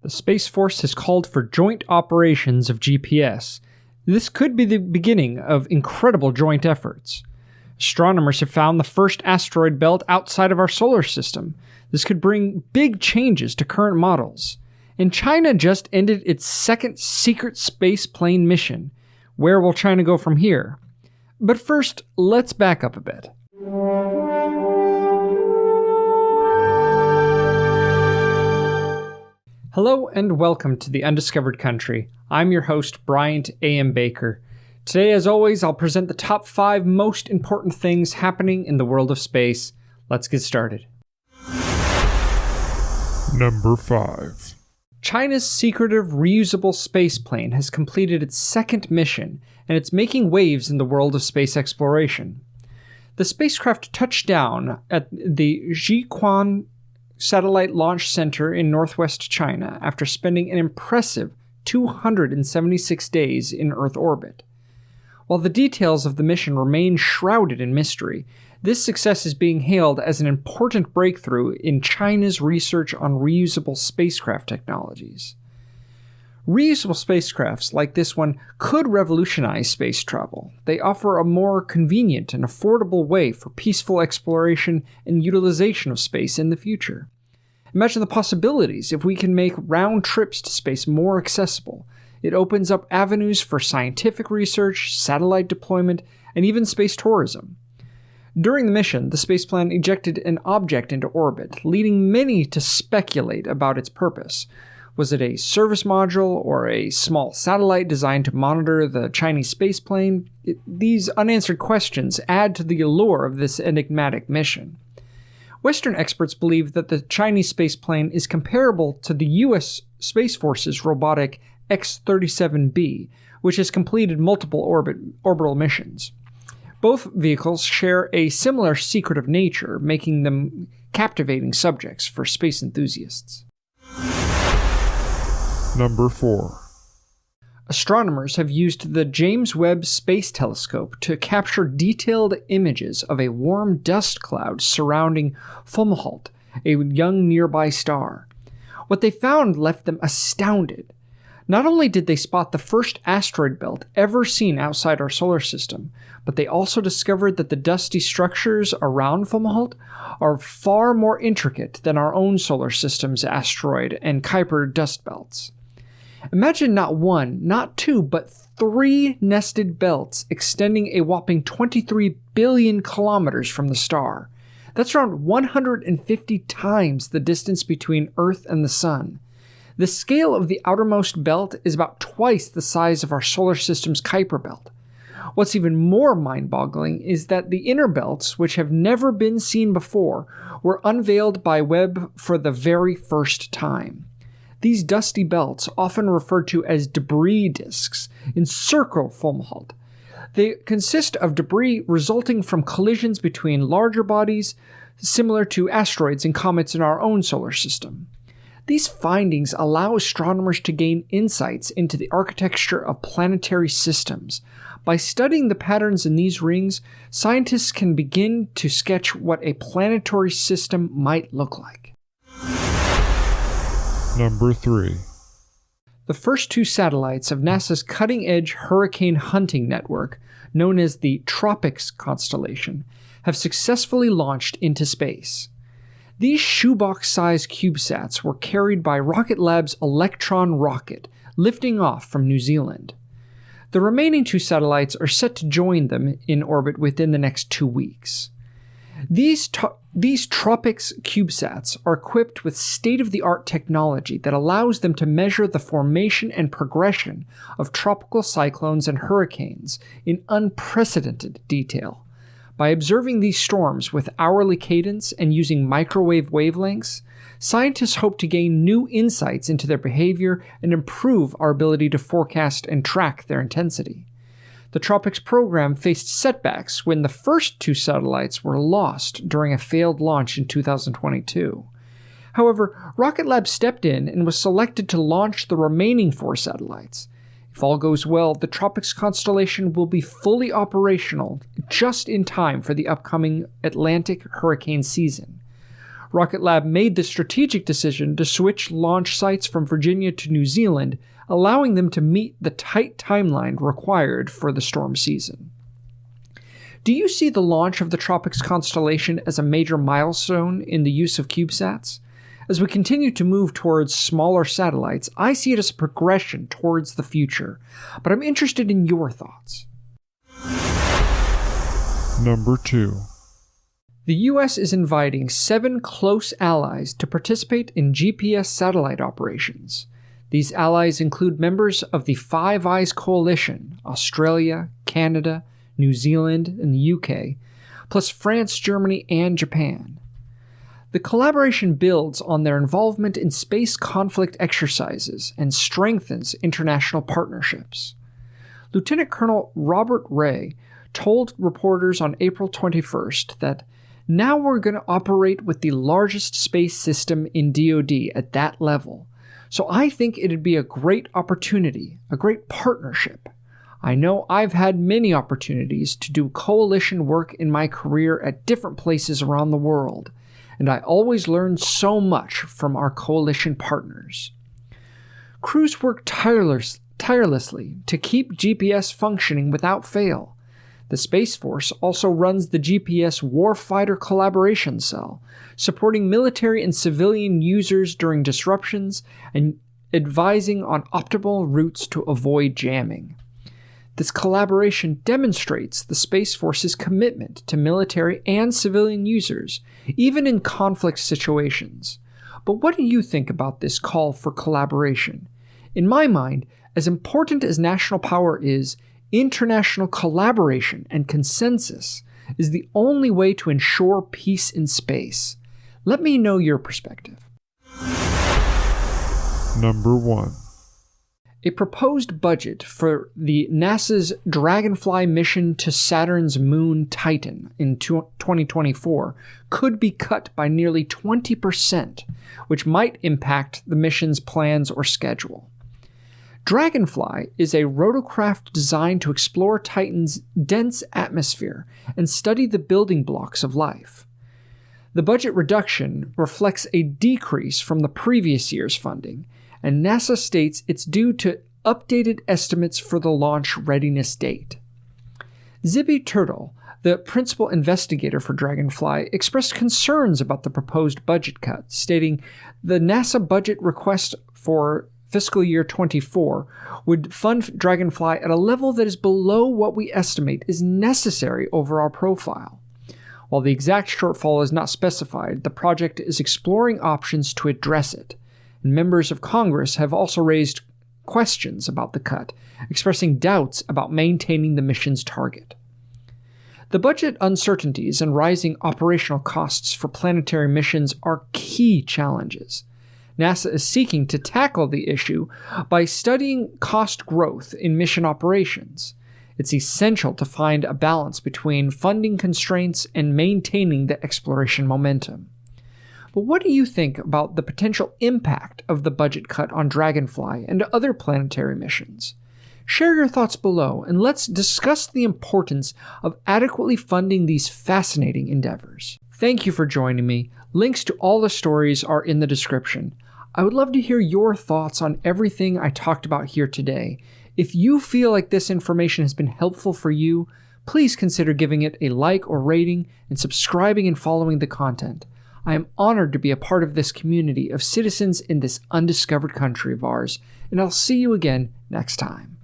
The Space Force has called for joint operations of GPS. This could be the beginning of incredible joint efforts. Astronomers have found the first asteroid belt outside of our solar system. This could bring big changes to current models. And China just ended its second secret spaceplane mission. Where will China go from here? But first, let's back up a bit. Hello and welcome to the Undiscovered Country. I'm your host, Bryant A.M. Baker. Today, as always, I'll present the top 5 most important things happening in the world of space. Let's get started. Number 5. China's secretive reusable spaceplane has completed its second mission, and it's making waves in the world of space exploration. The spacecraft touched down at the Jiuquan Satellite Launch Center in northwest China after spending an impressive 276 days in Earth orbit. While the details of the mission remain shrouded in mystery, this success is being hailed as an important breakthrough in China's research on reusable spacecraft technologies. Reusable spacecrafts like this one could revolutionize space travel. They offer a more convenient and affordable way for peaceful exploration and utilization of space in the future. Imagine the possibilities if we can make round trips to space more accessible. It opens up avenues for scientific research, satellite deployment, and even space tourism. During the mission, the spaceplane ejected an object into orbit, leading many to speculate about its purpose. Was it a service module or a small satellite designed to monitor the Chinese spaceplane? These unanswered questions add to the allure of this enigmatic mission. Western experts believe that the Chinese spaceplane is comparable to the U.S. Space Force's robotic X-37B, which has completed multiple orbital missions. Both vehicles share a similar secretive nature, making them captivating subjects for space enthusiasts. Number 4. Astronomers have used the James Webb Space Telescope to capture detailed images of a warm dust cloud surrounding Fomalhaut, a young nearby star. What they found left them astounded. Not only did they spot the first asteroid belt ever seen outside our solar system, but they also discovered that the dusty structures around Fomalhaut are far more intricate than our own solar system's asteroid and Kuiper dust belts. Imagine not one, not two, but 3 nested belts extending a whopping 23 billion kilometers from the star. That's around 150 times the distance between Earth and the Sun. The scale of the outermost belt is about twice the size of our solar system's Kuiper belt. What's even more mind-boggling is that the inner belts, which have never been seen before, were unveiled by Webb for the very first time. These dusty belts, often referred to as debris disks, encircle Fomalhaut. They consist of debris resulting from collisions between larger bodies, similar to asteroids and comets in our own solar system. These findings allow astronomers to gain insights into the architecture of planetary systems. By studying the patterns in these rings, scientists can begin to sketch what a planetary system might look like. Number 3. The first 2 satellites of NASA's cutting-edge hurricane hunting network, known as the TROPICS constellation, have successfully launched into space. These shoebox-sized CubeSats were carried by Rocket Lab's Electron rocket, lifting off from New Zealand. The remaining 2 satellites are set to join them in orbit within the next 2 weeks. These TROPICS CubeSats are equipped with state-of-the-art technology that allows them to measure the formation and progression of tropical cyclones and hurricanes in unprecedented detail. By observing these storms with hourly cadence and using microwave wavelengths, scientists hope to gain new insights into their behavior and improve our ability to forecast and track their intensity. The TROPICS program faced setbacks when the first 2 satellites were lost during a failed launch in 2022. However, Rocket Lab stepped in and was selected to launch the remaining 4 satellites. If all goes well, the TROPICS constellation will be fully operational just in time for the upcoming Atlantic hurricane season. Rocket Lab made the strategic decision to switch launch sites from Virginia to New Zealand, allowing them to meet the tight timeline required for the storm season. Do you see the launch of the TROPICS constellation as a major milestone in the use of CubeSats? As we continue to move towards smaller satellites, I see it as a progression towards the future, but I'm interested in your thoughts. Number 2. The US is inviting 7 close allies to participate in GPS satellite operations. These allies include members of the Five Eyes Coalition, Australia, Canada, New Zealand, and the UK, plus France, Germany, and Japan. The collaboration builds on their involvement in space conflict exercises and strengthens international partnerships. Lieutenant Colonel Robert Ray told reporters on April 21st that now we're going to operate with the largest space system in DoD at that level. So I think it'd be a great opportunity, a great partnership. I know I've had many opportunities to do coalition work in my career at different places around the world, and I always learn so much from our coalition partners. Crews work tirelessly to keep GPS functioning without fail. The Space Force also runs the GPS Warfighter Collaboration Cell, supporting military and civilian users during disruptions and advising on optimal routes to avoid jamming. This collaboration demonstrates the Space Force's commitment to military and civilian users, even in conflict situations. But what do you think about this call for collaboration? In my mind, as important as national power is, international collaboration and consensus is the only way to ensure peace in space. Let me know your perspective. Number 1. A proposed budget for the NASA's Dragonfly mission to Saturn's moon Titan in 2024 could be cut by nearly 20%, which might impact the mission's plans or schedule. Dragonfly is a rotorcraft designed to explore Titan's dense atmosphere and study the building blocks of life. The budget reduction reflects a decrease from the previous year's funding, and NASA states it's due to updated estimates for the launch readiness date. Zibby Turtle, the principal investigator for Dragonfly, expressed concerns about the proposed budget cut, stating the NASA budget request for fiscal year 24 would fund Dragonfly at a level that is below what we estimate is necessary over our profile. While the exact shortfall is not specified, the project is exploring options to address it, and members of Congress have also raised questions about the cut, expressing doubts about maintaining the mission's target. The budget uncertainties and rising operational costs for planetary missions are key challenges. NASA is seeking to tackle the issue by studying cost growth in mission operations. It's essential to find a balance between funding constraints and maintaining the exploration momentum. But what do you think about the potential impact of the budget cut on Dragonfly and other planetary missions? Share your thoughts below, and let's discuss the importance of adequately funding these fascinating endeavors. Thank you for joining me. Links to all the stories are in the description. I would love to hear your thoughts on everything I talked about here today. If you feel like this information has been helpful for you, please consider giving it a like or rating and subscribing and following the content. I am honored to be a part of this community of citizens in this undiscovered country of ours, and I'll see you again next time.